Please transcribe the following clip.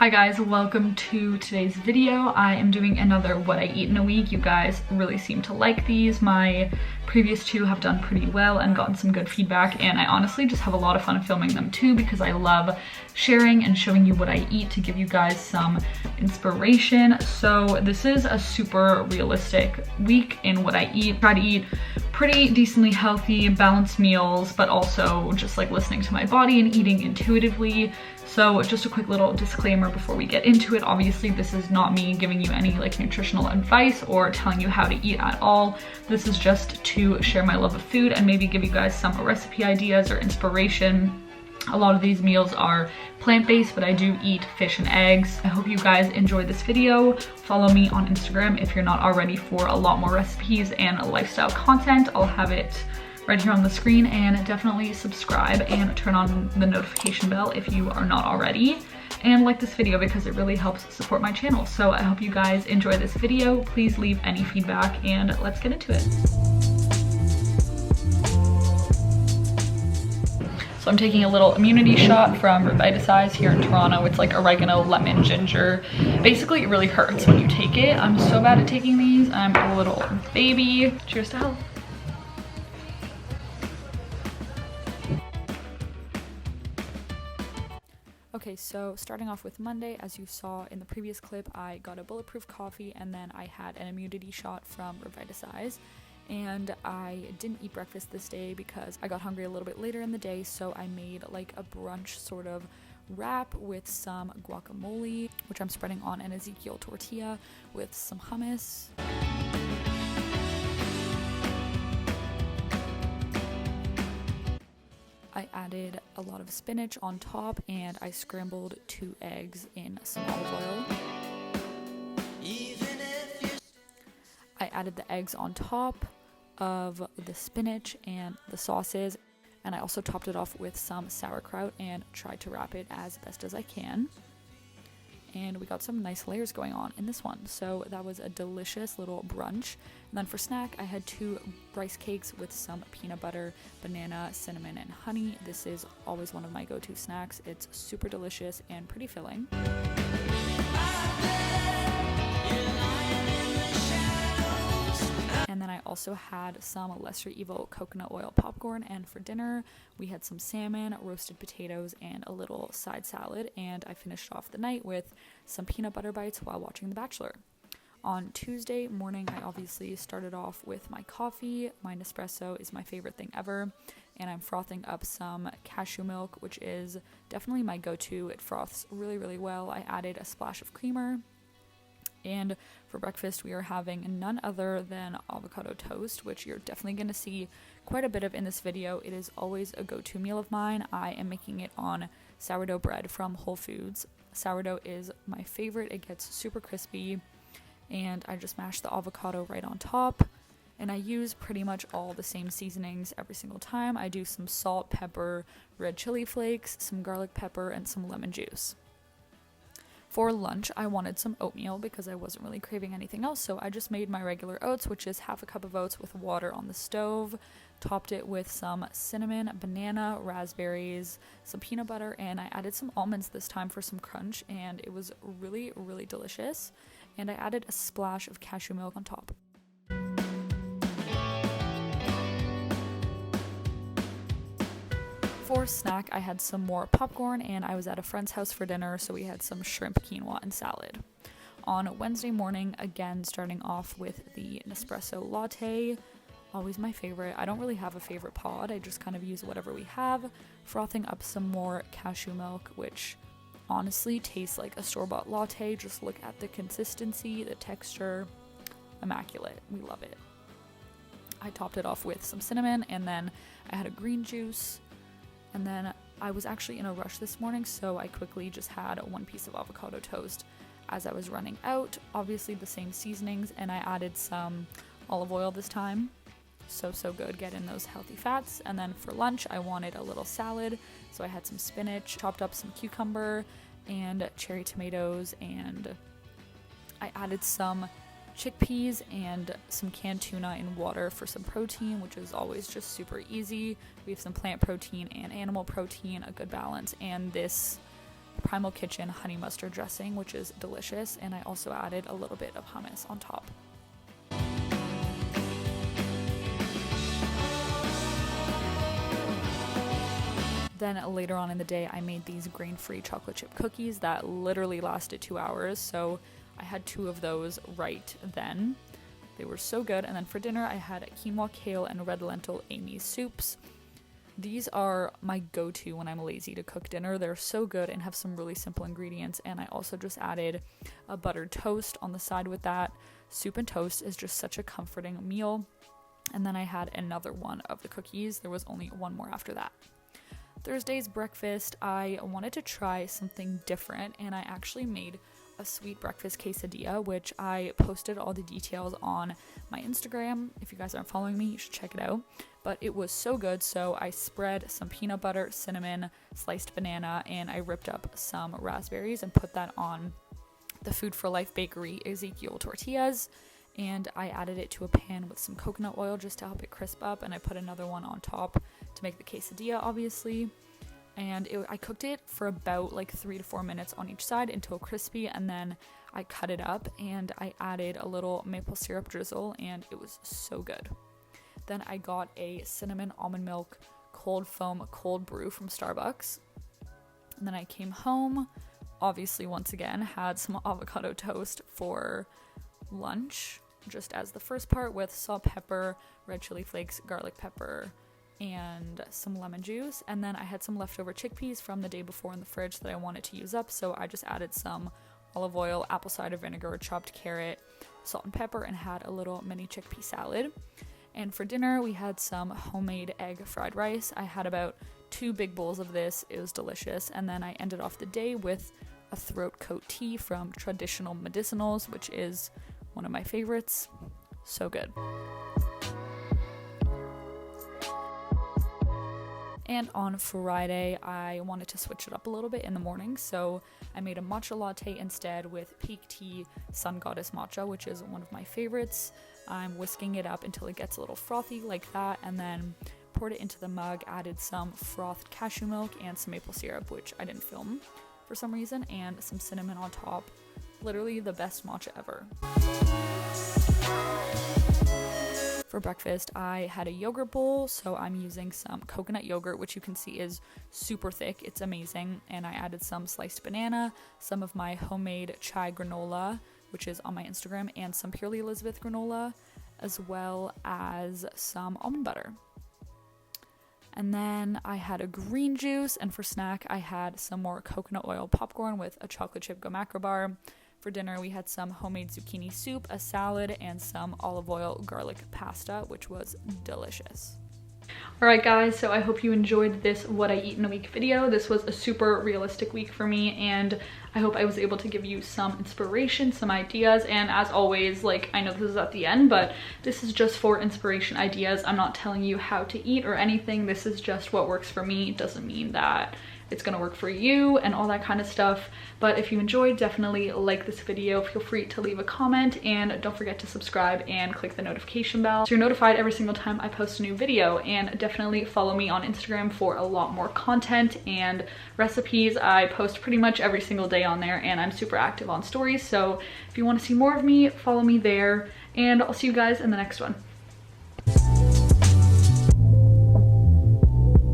Hi guys, welcome to today's video. I am doing another what I eat in a week. You guys really seem to like these. My previous two have done pretty well and gotten some good feedback, and I honestly just have a lot of fun filming them too because I love sharing and showing you what I eat to give you guys some inspiration. So this is a super realistic week in what I eat. Try to eat pretty decently healthy, balanced meals, but also just like listening to my body and eating intuitively. So just a quick little disclaimer before we get into it. Obviously, this is not me giving you any like nutritional advice or telling you how to eat at all. This is just to share my love of food and maybe give you guys some recipe ideas or inspiration. A lot of these meals are plant-based, but I do eat fish and eggs. I hope you guys enjoy this video. Follow me on Instagram if you're not already for a lot more recipes and lifestyle content. I'll have it right here on the screen, and definitely subscribe and turn on the notification bell if you are not already, and like this video because it really helps support my channel. So I hope you guys enjoy this video. Please leave any feedback and let's get into it. So I'm taking a little immunity shot from Revitasize here in Toronto. It's like oregano, lemon, ginger. Basically, it really hurts when you take it. I'm so bad at taking these. I'm a little baby. Cheers to health. Okay, so starting off with Monday, as you saw in the previous clip, I got a bulletproof coffee and then I had an immunity shot from Revitasize. And I didn't eat breakfast this day because I got hungry a little bit later in the day, so I made like a brunch sort of wrap with some guacamole, which I'm spreading on an Ezekiel tortilla with some hummus. I added a lot of spinach on top, and I scrambled 2 eggs in some olive oil. I added the eggs on top of the spinach and the sauces, and I also topped it off with some sauerkraut and tried to wrap it as best as I can. And we got some nice layers going on in this one. So that was a delicious little brunch. And then for snack, I had 2 rice cakes with some peanut butter, banana, cinnamon, and honey. This is always one of my go-to snacks. It's super delicious and pretty filling. And then I also had some lesser evil coconut oil popcorn, and for dinner we had some salmon, roasted potatoes, and a little side salad, and I finished off the night with some peanut butter bites while watching The Bachelor. On Tuesday morning, I obviously started off with my coffee. My Nespresso is my favorite thing ever, and I'm frothing up some cashew milk, which is definitely my go-to. It froths really, really well. I added a splash of creamer. And for breakfast, we are having none other than avocado toast, which you're definitely going to see quite a bit of in this video. It is always a go-to meal of mine. I am making it on sourdough bread from Whole Foods. Sourdough is my favorite. It gets super crispy, and I just mash the avocado right on top. And I use pretty much all the same seasonings every single time. I do some salt, pepper, red chili flakes, some garlic pepper, and some lemon juice. For lunch, I wanted some oatmeal because I wasn't really craving anything else, so I just made my regular oats, which is half a cup of oats with water on the stove, topped it with some cinnamon, banana, raspberries, some peanut butter, and I added some almonds this time for some crunch, and it was really, really delicious. And I added a splash of cashew milk on top. For snack, I had some more popcorn, and I was at a friend's house for dinner, so we had some shrimp, quinoa, and salad. On Wednesday morning, again, starting off with the Nespresso latte, always my favorite. I don't really have a favorite pod, I just kind of use whatever we have. Frothing up some more cashew milk, which honestly tastes like a store-bought latte. Just look at the consistency, the texture, immaculate. We love it. I topped it off with some cinnamon, and then I had a green juice. And then I was actually in a rush this morning, so I quickly just had 1 piece of avocado toast as I was running out. Obviously the same seasonings, and I added some olive oil this time. So good, get in those healthy fats. And then for lunch, I wanted a little salad, so I had some spinach, chopped up some cucumber and cherry tomatoes, and I added some chickpeas and some canned tuna in water for some protein, which is always just super easy. We have some plant protein and animal protein, a good balance, and this Primal Kitchen honey mustard dressing, which is delicious, and I also added a little bit of hummus on top. Then later on in the day, I made these grain-free chocolate chip cookies that literally lasted 2 hours, so I had 2 of those right then. They were so good. And then for dinner, I had quinoa, kale, and red lentil Amy's soups. These are my go-to when I'm lazy to cook dinner. They're so good and have some really simple ingredients, and I also just added a buttered toast on the side with that. Soup and toast is just such a comforting meal. And then I had another one of the cookies. There was only one more after that. Thursday's breakfast, I wanted to try something different, and I actually made a sweet breakfast quesadilla, which I posted all the details on my Instagram. If you guys aren't following me, you should check it out. But it was so good, so I spread some peanut butter, cinnamon, sliced banana, and I ripped up some raspberries and put that on the Food for Life Bakery Ezekiel tortillas, and I added it to a pan with some coconut oil just to help it crisp up, and I put another one on top to make the quesadilla, obviously. And I cooked it for about like 3 to 4 minutes on each side until crispy, and then I cut it up and I added a little maple syrup drizzle, and it was so good. Then I got a cinnamon almond milk cold foam cold brew from Starbucks. And then I came home, obviously once again had some avocado toast for lunch, just as the first part, with salt, pepper, red chili flakes, garlic pepper, and some lemon juice. And then I had some leftover chickpeas from the day before in the fridge that I wanted to use up, so I just added some olive oil, apple cider vinegar, chopped carrot, salt and pepper, and had a little mini chickpea salad. And for dinner, we had some homemade egg fried rice. I had about 2 big bowls of this. It was delicious. And then I ended off the day with a throat coat tea from Traditional Medicinals, which is one of my favorites. So good. And on Friday, I wanted to switch it up a little bit in the morning, so I made a matcha latte instead with Peak Tea Sun Goddess matcha, which is one of my favorites. I'm whisking it up until it gets a little frothy like that, and then poured it into the mug, added some frothed cashew milk and some maple syrup, which I didn't film for some reason, and some cinnamon on top. Literally the best matcha ever. For breakfast, I had a yogurt bowl, so I'm using some coconut yogurt, which you can see is super thick. It's amazing. And I added some sliced banana, some of my homemade chai granola, which is on my Instagram, and some Purely Elizabeth granola, as well as some almond butter. And then I had a green juice, and for snack, I had some more coconut oil popcorn with a chocolate chip go macro bar. For dinner, we had some homemade zucchini soup, a salad, and some olive oil garlic pasta, which was delicious. Alright guys, so I hope you enjoyed this What I Eat in a Week video. This was a super realistic week for me, and I hope I was able to give you some inspiration, some ideas, and as always, like, I know this is at the end, but this is just for inspiration ideas. I'm not telling you how to eat or anything. This is just what works for me. It doesn't mean that it's gonna work for you and all that kind of stuff. But if you enjoyed, definitely like this video. Feel free to leave a comment, and don't forget to subscribe and click the notification bell so you're notified every single time I post a new video. And definitely follow me on Instagram for a lot more content and recipes. I post pretty much every single day on there, and I'm super active on stories. So if you want to see more of me, follow me there, and I'll see you guys in the next one.